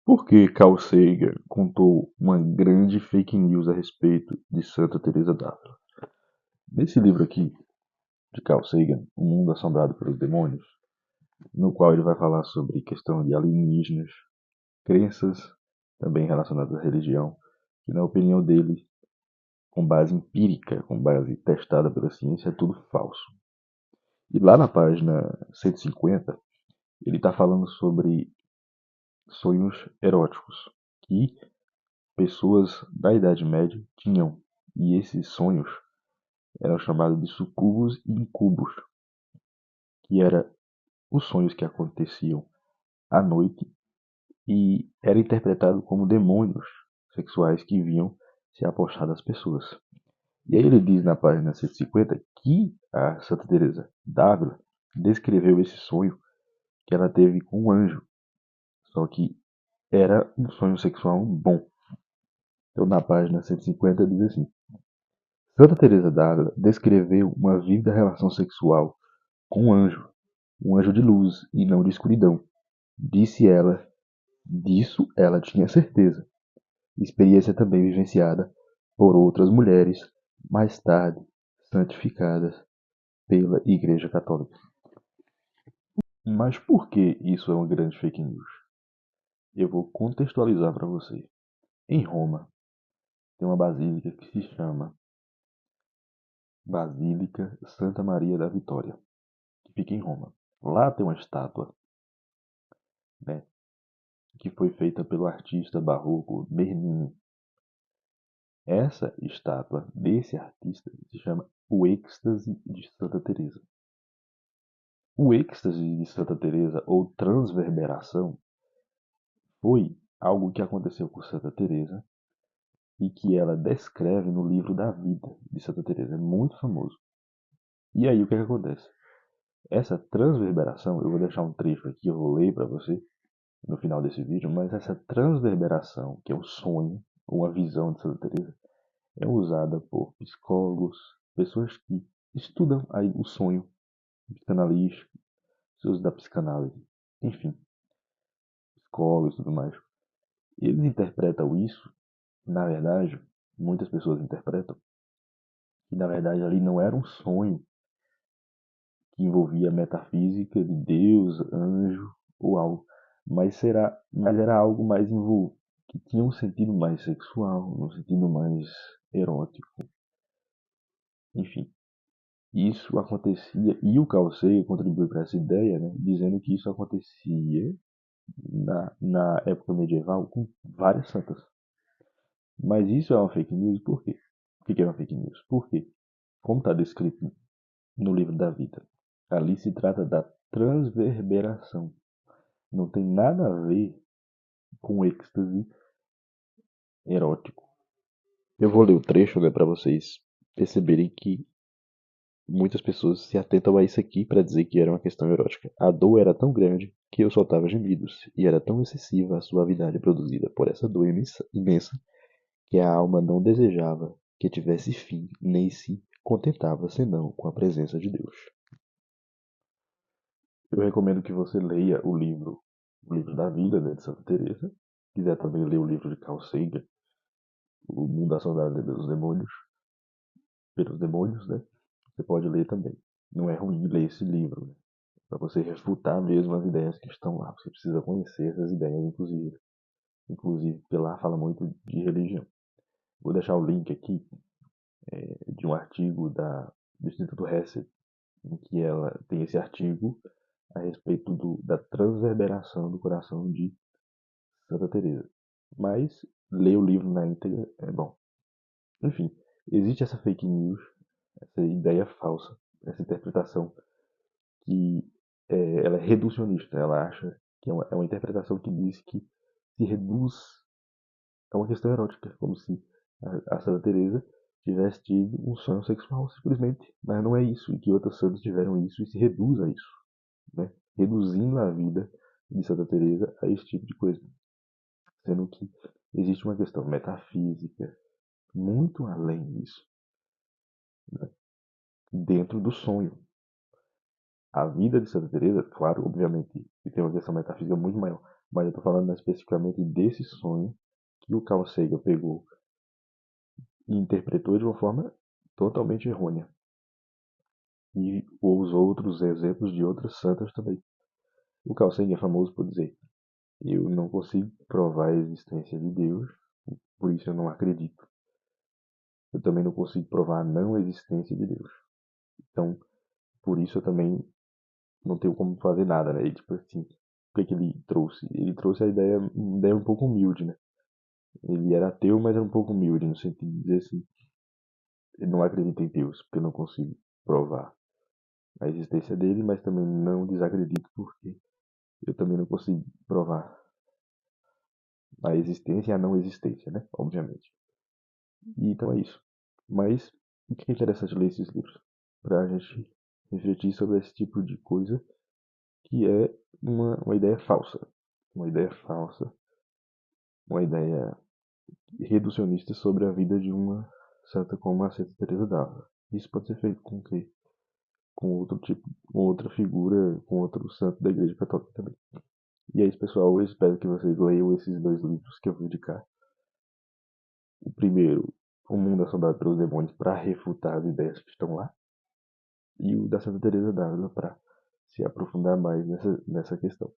Por que Carl Sagan contou uma grande fake news a respeito de Santa Teresa d'Ávila? Nesse livro aqui, de Carl Sagan, O Mundo Assombrado pelos Demônios, no qual ele vai falar sobre questão de alienígenas, crenças também relacionadas à religião, que na opinião dele, com base empírica, com base testada pela ciência, é tudo falso. E lá na página 150, ele está falando sobre sonhos eróticos, que pessoas da Idade Média tinham. E esses sonhos eram chamados de sucubos e incubos, que eram os sonhos que aconteciam à noite e era interpretado como demônios sexuais que vinham se apostar das pessoas. E aí ele diz na página 150 que a Santa Teresa d'Ávila descreveu esse sonho que ela teve com um anjo, só que era um sonho sexual bom. Então na página 150 diz assim: Santa Teresa d'Ávila descreveu uma vívida relação sexual com um anjo de luz e não de escuridão. Disse ela, disso ela tinha certeza. Experiência também vivenciada por outras mulheres, mais tarde santificadas pela Igreja Católica. Mas por que isso é uma grande fake news? Eu vou contextualizar para você. Em Roma, tem uma basílica que se chama Basílica Santa Maria da Vitória, que fica em Roma. Lá tem uma estátua, né, que foi feita pelo artista barroco Bernini. Essa estátua desse artista se chama O Êxtase de Santa Teresa. O êxtase de Santa Teresa ou transverberação foi algo que aconteceu com Santa Teresa e que ela descreve no livro da vida de Santa Teresa, é muito famoso. E aí o que é que acontece? Essa transverberação, eu vou deixar um trecho aqui, eu vou ler para você no final desse vídeo, mas essa transverberação, que é o sonho, uma visão de Santa Teresa, é usada por psicólogos, pessoas que estudam aí o sonho, psicanalistas, pessoas da psicanálise, enfim, psicólogos e tudo mais. Eles interpretam isso, na verdade, muitas pessoas interpretam, que na verdade ali não era um sonho que envolvia metafísica de Deus, anjo ou algo, mas era algo mais envolvido, que tinha um sentido mais sexual, um sentido mais erótico, enfim. Isso acontecia, e o Carl Sagan contribuiu para essa ideia, né, dizendo que isso acontecia na época medieval com várias santas. Mas isso é uma fake news por quê? Por que é uma fake news? Porque, como está descrito no livro da vida, ali se trata da transverberação. Não tem nada a ver com êxtase erótico. Eu vou ler o trecho, né, para vocês perceberem que muitas pessoas se atentam a isso aqui para dizer que era uma questão erótica. A dor era tão grande que eu soltava gemidos, e era tão excessiva a suavidade produzida por essa dor imensa que a alma não desejava que tivesse fim, nem se contentava senão com a presença de Deus. Eu recomendo que você leia o livro da vida, né, de Santa Teresa. Se quiser também ler o livro de Carl Sagan, O Mundo Assombrado pelos Demônios, né? Você pode ler também. Não é ruim ler esse livro, né? Para você refutar mesmo as ideias que estão lá. Você precisa conhecer essas ideias, inclusive. Inclusive, porque lá fala muito de religião. Vou deixar o link aqui de um artigo do Instituto Hesed, em que ela tem esse artigo a respeito da transverberação do coração de Santa Teresa. Mas ler o livro na íntegra é bom. Enfim, existe essa fake news, essa ideia falsa, essa interpretação que ela é reducionista. Ela acha que é uma interpretação que diz que se reduz a uma questão erótica, como se a Santa Teresa tivesse tido um sonho sexual simplesmente, mas não é isso, e que outras santas tiveram isso e se reduz a isso, né? Reduzindo a vida de Santa Teresa a esse tipo de coisa, sendo que existe uma questão metafísica muito além disso, né? Dentro do sonho. A vida de Santa Teresa, claro, obviamente, que tem uma questão metafísica muito maior, Mas eu tô falando especificamente desse sonho que o Carl Sagan pegou e interpretou de uma forma totalmente errônea. E usou outros exemplos de outras santas também. O Carl Sagan é famoso por dizer: eu não consigo provar a existência de Deus, por isso eu não acredito. Eu também não consigo provar a não existência de Deus. Então, por isso eu também não tenho como fazer nada, né? E, tipo assim, o que ele trouxe? Ele trouxe a ideia um pouco humilde, né? Ele era ateu, mas era um pouco humilde, no sentido de dizer assim, ele não acredita em Deus, porque eu não consigo provar a existência dele, mas também não desacredito porque eu também não consigo provar a existência e a não existência, né? Obviamente. E então é isso. Mas o que é interessante ler esses livros? Para a gente refletir sobre esse tipo de coisa que é uma ideia falsa. Uma ideia falsa, uma ideia reducionista sobre a vida de uma santa como a Santa Teresa d'Ávila. Isso pode ser feito com que com outro tipo, com outra figura, com outro santo da Igreja Católica também. E é isso, pessoal. Eu espero que vocês leiam esses dois livros que eu vou indicar. O primeiro, O Mundo Assombrado pelos Demônios, para refutar as ideias que estão lá. E o da Santa Teresa d'Ávila para se aprofundar mais nessa questão.